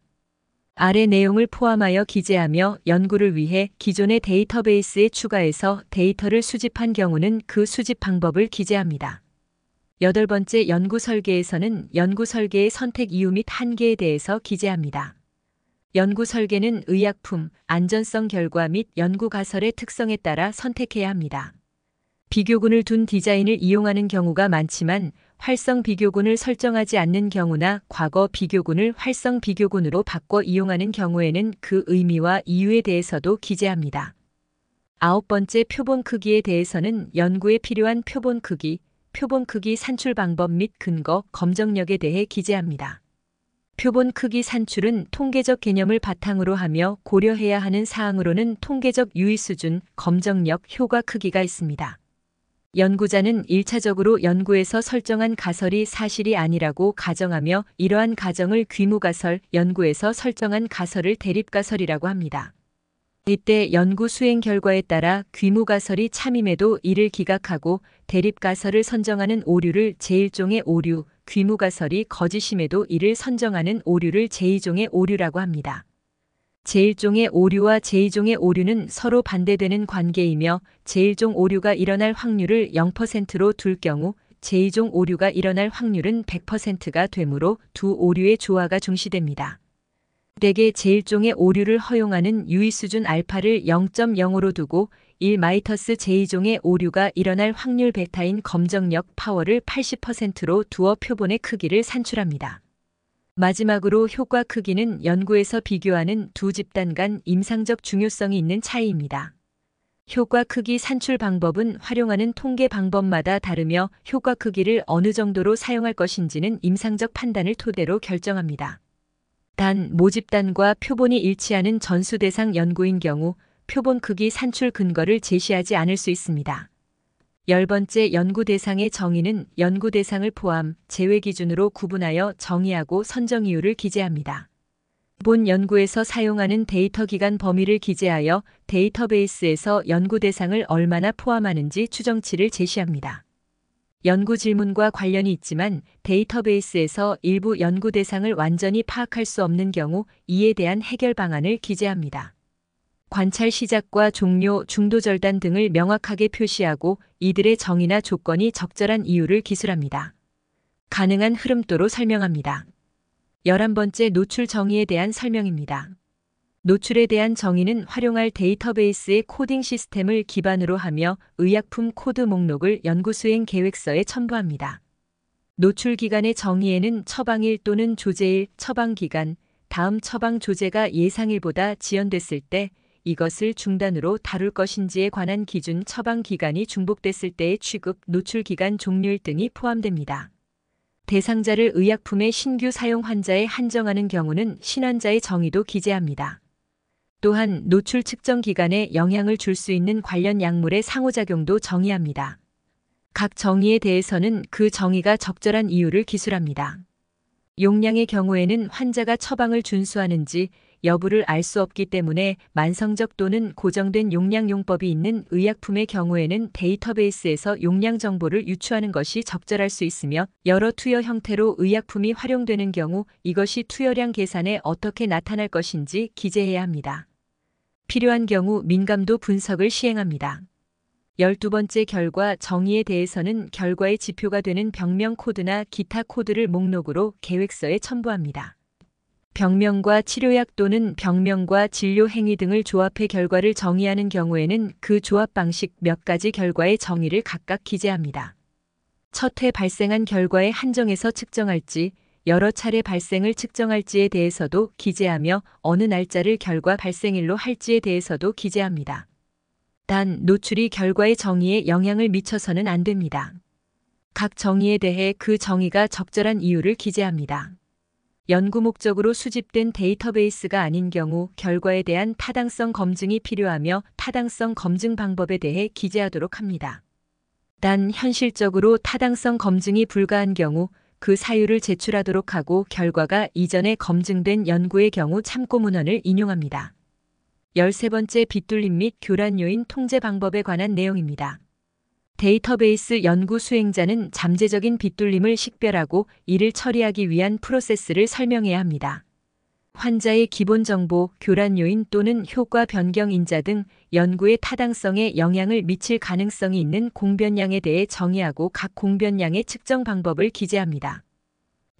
아래 내용을 포함하여 기재하며 연구를 위해 기존의 데이터베이스에 추가해서 데이터를 수집한 경우는 그 수집 방법을 기재합니다. 여덟 번째 연구 설계에서는 연구 설계의 선택 이유 및 한계에 대해서 기재합니다. 연구 설계는 의약품, 안전성 결과 및 연구 가설의 특성에 따라 선택해야 합니다. 비교군을 둔 디자인을 이용하는 경우가 많지만 활성 비교군을 설정하지 않는 경우나 과거 비교군을 활성 비교군으로 바꿔 이용하는 경우에는 그 의미와 이유에 대해서도 기재합니다. 9번째, 표본 크기에 대해서는 연구에 필요한 표본 크기 산출 방법 및 근거, 검정력에 대해 기재합니다. 표본 크기 산출은 통계적 개념을 바탕으로 하며 고려해야 하는 사항으로는 통계적 유의 수준, 검정력, 효과 크기가 있습니다. 연구자는 1차적으로 연구에서 설정한 가설이 사실이 아니라고 가정하며 이러한 가정을 귀무가설, 연구에서 설정한 가설을 대립가설이라고 합니다. 이때 연구 수행 결과에 따라 귀무가설이 참임에도 이를 기각하고 대립가설을 선정하는 오류를 제1종의 오류, 귀무가설이 거짓임에도 이를 선정하는 오류를 제2종의 오류라고 합니다. 제1종의 오류와 제2종의 오류는 서로 반대되는 관계이며 제1종 오류가 일어날 확률을 0%로 둘 경우 제2종 오류가 일어날 확률은 100%가 되므로 두 오류의 조화가 중시됩니다. 대개 제1종의 오류를 허용하는 유의 수준 알파를 0.0으로 두고 1-제2종의 오류가 일어날 확률 베타인 검정력 파워를 80%로 두어 표본의 크기를 산출합니다. 마지막으로 효과 크기는 연구에서 비교하는 두 집단 간 임상적 중요성이 있는 차이입니다. 효과 크기 산출 방법은 활용하는 통계 방법마다 다르며 효과 크기를 어느 정도로 사용할 것인지는 임상적 판단을 토대로 결정합니다. 단, 모집단과 표본이 일치하는 전수 대상 연구인 경우 표본 크기 산출 근거를 제시하지 않을 수 있습니다. 10번째, 연구 대상의 정의는 연구 대상을 포함, 제외 기준으로 구분하여 정의하고 선정 이유를 기재합니다. 본 연구에서 사용하는 데이터 기간 범위를 기재하여 데이터베이스에서 연구 대상을 얼마나 포함하는지 추정치를 제시합니다. 연구 질문과 관련이 있지만 데이터베이스에서 일부 연구 대상을 완전히 파악할 수 없는 경우 이에 대한 해결 방안을 기재합니다. 관찰 시작과 종료, 중도 절단 등을 명확하게 표시하고 이들의 정의나 조건이 적절한 이유를 기술합니다. 가능한 흐름도로 설명합니다. 11번째, 노출 정의에 대한 설명입니다. 노출에 대한 정의는 활용할 데이터베이스의 코딩 시스템을 기반으로 하며 의약품 코드 목록을 연구수행 계획서에 첨부합니다. 노출 기간의 정의에는 처방일 또는 조제일, 처방기간, 다음 처방 조제가 예상일보다 지연됐을 때 이것을 중단으로 다룰 것인지에 관한 기준, 처방 기간이 중복됐을 때의 취급, 노출 기간 종료일 등이 포함됩니다. 대상자를 의약품의 신규 사용 환자에 한정하는 경우는 신환자의 정의도 기재합니다. 또한 노출 측정 기간에 영향을 줄 수 있는 관련 약물의 상호작용도 정의합니다. 각 정의에 대해서는 그 정의가 적절한 이유를 기술합니다. 용량의 경우에는 환자가 처방을 준수하는지 여부를 알 수 없기 때문에 만성적 또는 고정된 용량 용법이 있는 의약품의 경우에는 데이터베이스에서 용량 정보를 유추하는 것이 적절할 수 있으며 여러 투여 형태로 의약품이 활용되는 경우 이것이 투여량 계산에 어떻게 나타날 것인지 기재해야 합니다. 필요한 경우 민감도 분석을 시행합니다. 12번째, 결과 정의에 대해서는 결과의 지표가 되는 병명 코드나 기타 코드를 목록으로 계획서에 첨부합니다. 병명과 치료약 또는 병명과 진료 행위 등을 조합해 결과를 정의하는 경우에는 그 조합 방식 몇 가지 결과의 정의를 각각 기재합니다. 첫 회 발생한 결과의 한정에서 측정할지, 여러 차례 발생을 측정할지에 대해서도 기재하며 어느 날짜를 결과 발생일로 할지에 대해서도 기재합니다. 단, 노출이 결과의 정의에 영향을 미쳐서는 안 됩니다. 각 정의에 대해 그 정의가 적절한 이유를 기재합니다. 연구 목적으로 수집된 데이터베이스가 아닌 경우 결과에 대한 타당성 검증이 필요하며 타당성 검증 방법에 대해 기재하도록 합니다. 단, 현실적으로 타당성 검증이 불가한 경우 그 사유를 제출하도록 하고 결과가 이전에 검증된 연구의 경우 참고 문헌을 인용합니다. 13번째, 빗돌림 및 교란 요인 통제 방법에 관한 내용입니다. 데이터베이스 연구 수행자는 잠재적인 빗돌림을 식별하고 이를 처리하기 위한 프로세스를 설명해야 합니다. 환자의 기본 정보, 교란 요인 또는 효과 변경 인자 등 연구의 타당성에 영향을 미칠 가능성이 있는 공변량에 대해 정의하고 각 공변량의 측정 방법을 기재합니다.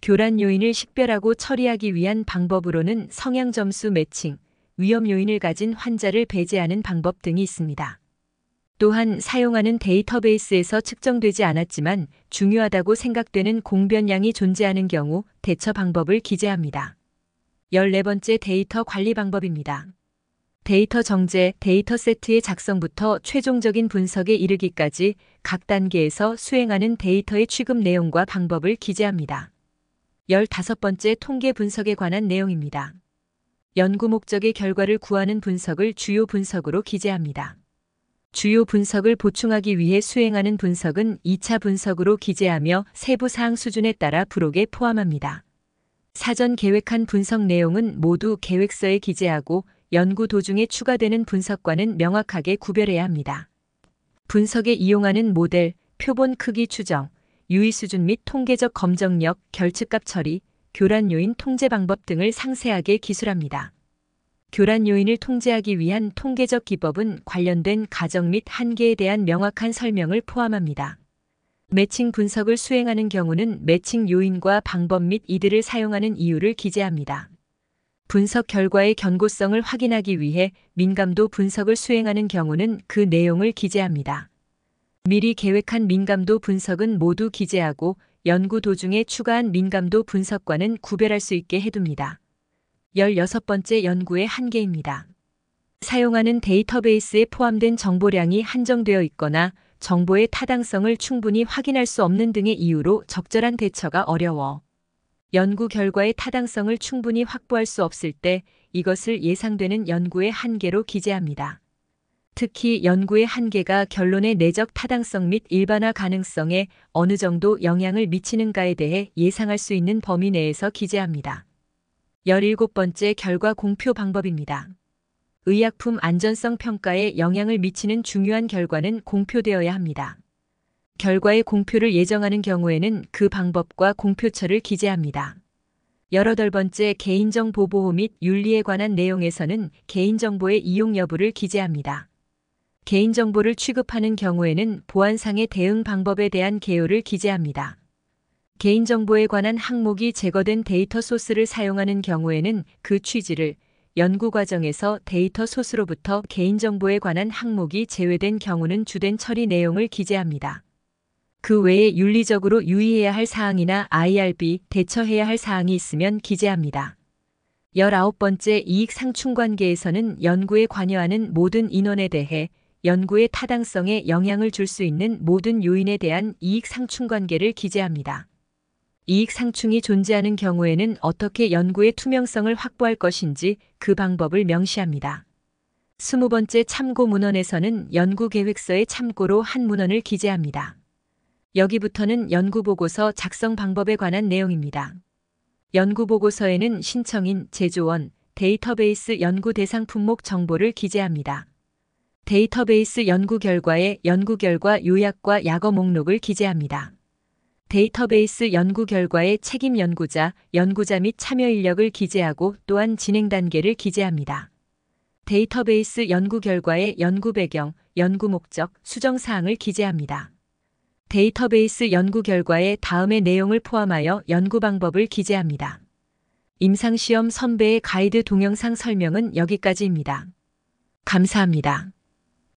교란 요인을 식별하고 처리하기 위한 방법으로는 성향 점수 매칭, 위험 요인을 가진 환자를 배제하는 방법 등이 있습니다. 또한 사용하는 데이터베이스에서 측정되지 않았지만 중요하다고 생각되는 공변량이 존재하는 경우 대처 방법을 기재합니다. 14번째 데이터 관리 방법입니다. 데이터 정제, 데이터 세트의 작성부터 최종적인 분석에 이르기까지 각 단계에서 수행하는 데이터의 취급 내용과 방법을 기재합니다. 15번째 통계 분석에 관한 내용입니다. 연구 목적의 결과를 구하는 분석을 주요 분석으로 기재합니다. 주요 분석을 보충하기 위해 수행하는 분석은 2차 분석으로 기재하며 세부 사항 수준에 따라 부록에 포함합니다. 사전 계획한 분석 내용은 모두 계획서에 기재하고 연구 도중에 추가되는 분석과는 명확하게 구별해야 합니다. 분석에 이용하는 모델, 표본 크기 추정, 유의 수준 및 통계적 검정력, 결측값 처리, 교란 요인 통제 방법 등을 상세하게 기술합니다. 교란 요인을 통제하기 위한 통계적 기법은 관련된 가정 및 한계에 대한 명확한 설명을 포함합니다. 매칭 분석을 수행하는 경우는 매칭 요인과 방법 및 이들을 사용하는 이유를 기재합니다. 분석 결과의 견고성을 확인하기 위해 민감도 분석을 수행하는 경우는 그 내용을 기재합니다. 미리 계획한 민감도 분석은 모두 기재하고 연구 도중에 추가한 민감도 분석과는 구별할 수 있게 해둡니다. 16번째 연구의 한계입니다. 사용하는 데이터베이스에 포함된 정보량이 한정되어 있거나 정보의 타당성을 충분히 확인할 수 없는 등의 이유로 적절한 대처가 어려워 연구 결과의 타당성을 충분히 확보할 수 없을 때 이것을 예상되는 연구의 한계로 기재합니다. 특히 연구의 한계가 결론의 내적 타당성 및 일반화 가능성에 어느 정도 영향을 미치는가에 대해 예상할 수 있는 범위 내에서 기재합니다. 17번째 결과 공표 방법입니다. 의약품 안전성 평가에 영향을 미치는 중요한 결과는 공표되어야 합니다. 결과의 공표를 예정하는 경우에는 그 방법과 공표처를 기재합니다. 18번째 개인정보 보호 및 윤리에 관한 내용에서는 개인정보의 이용 여부를 기재합니다. 개인정보를 취급하는 경우에는 보안상의 대응 방법에 대한 개요를 기재합니다. 개인정보에 관한 항목이 제거된 데이터 소스를 사용하는 경우에는 그 취지를, 연구 과정에서 데이터 소스로부터 개인정보에 관한 항목이 제외된 경우는 주된 처리 내용을 기재합니다. 그 외에 윤리적으로 유의해야 할 사항이나 IRB, 대처해야 할 사항이 있으면 기재합니다. 19번째 이익 상충 관계에서는 연구에 관여하는 모든 인원에 대해 연구의 타당성에 영향을 줄 수 있는 모든 요인에 대한 이익 상충 관계를 기재합니다. 이익 상충이 존재하는 경우에는 어떻게 연구의 투명성을 확보할 것인지 그 방법을 명시합니다. 20번째 참고 문헌에서는 연구 계획서에 참고로 한 문헌을 기재합니다. 여기부터는 연구보고서 작성 방법에 관한 내용입니다. 연구보고서에는 신청인, 제조원, 데이터베이스 연구 대상 품목 정보를 기재합니다. 데이터베이스 연구 결과에 연구 결과 요약과 약어 목록을 기재합니다. 데이터베이스 연구 결과의 책임 연구자, 연구자 및 참여 인력을 기재하고 또한 진행 단계를 기재합니다. 데이터베이스 연구 결과의 연구 배경, 연구 목적, 수정 사항을 기재합니다. 데이터베이스 연구 결과의 다음의 내용을 포함하여 연구 방법을 기재합니다. 임상시험 선배의 가이드 동영상 설명은 여기까지입니다. 감사합니다.